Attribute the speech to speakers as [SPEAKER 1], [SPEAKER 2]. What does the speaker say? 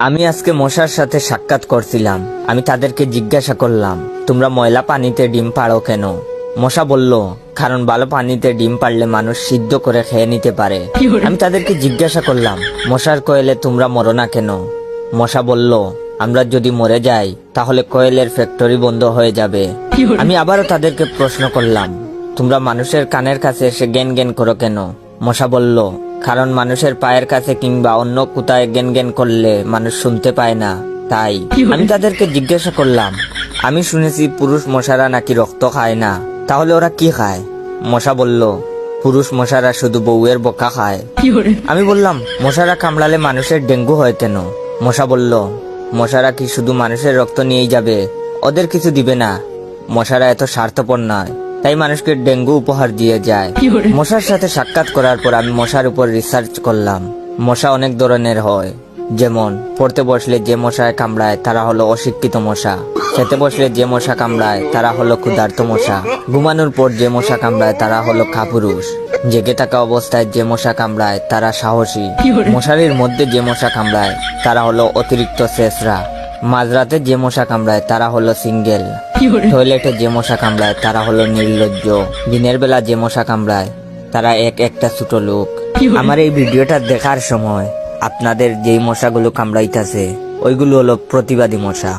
[SPEAKER 1] আমি আজকে মশার সাথে সাক্ষাৎ করছিলাম। আমি তাদেরকে জিজ্ঞাসা করলাম, তোমরা ময়লা পানিতে ডিম পাড়ো কেন? মশা বলল, কারণ ভালো পানিতে ডিম পারলে মানুষ সিদ্ধ করে খেয়ে নিতে পারে। আমি তাদেরকে জিজ্ঞাসা করলাম, মশার কোয়েলে তোমরা মরো না কেন? মশা বলল, আমরা যদি মরে যাই তাহলে কোয়েলের ফ্যাক্টরি বন্ধ হয়ে যাবে। আমি আবারও তাদেরকে প্রশ্ন করলাম, তোমরা মানুষের কানের কাছে এসে জ্ঞান জ্ঞান করো কেন? মশা বলল, কারণ মানুষের পায়ের কাছে কিংবা অন্য কোথায় জ্ঞান জ্ঞান করলে মানুষ শুনতে পায় না, তাই। আমি তাদেরকে জিজ্ঞাসা করলাম, আমি শুনেছি পুরুষ মশারা নাকি রক্ত খায় না, তাহলে ওরা কি খায়? মশা বলল, পুরুষ মশারা শুধু বউয়ের বোকা খায়। আমি বললাম, মশারা কামড়ালে মানুষের ডেঙ্গু হয় কেন? মশা বলল, মশারা কি শুধু মানুষের রক্ত নিয়েই যাবে? ওদের কিছু দিবে না। মশারা এত স্বার্থপর নয়, তাই মানুষকে ডেঙ্গু উপহার দিয়ে যায়। মশার সাথে সাক্ষাৎ করার পর আমি মশার উপর রিসার্চ করলাম। মশা অনেক ধরনের হয়, যেমন পড়তে বসলে যে মশায় কামড়ায় তারা হলো অশিক্ষিত মশা, খেতে বসলে যে মশা কামড়ায় তারা হলো ক্ষুধার্ত মশা, ঘুমানোর পর যে মশা কামড়ায় তারা হলো কাপুরুষ, জেগে থাকা অবস্থায় যে মশা কামড়ায় তারা সাহসী, মশারির মধ্যে যে মশা কামড়ায় তারা হলো অতিরিক্ত শেষরা, মাঝরাতে যে মশা কামড়ায় তারা হলো সিঙ্গেল, টয়লেটে যে মশা কামড়ায় তারা হলো নির্লজ্জ, দিনের বেলা যে মশা কামড়ায় তারা একটা ছোট লোক। আমার এই ভিডিওটা দেখার সময় আপনাদের যেই মশাগুলো কামড়াইতেছে ওইগুলো হলো প্রতিবাদী মশা।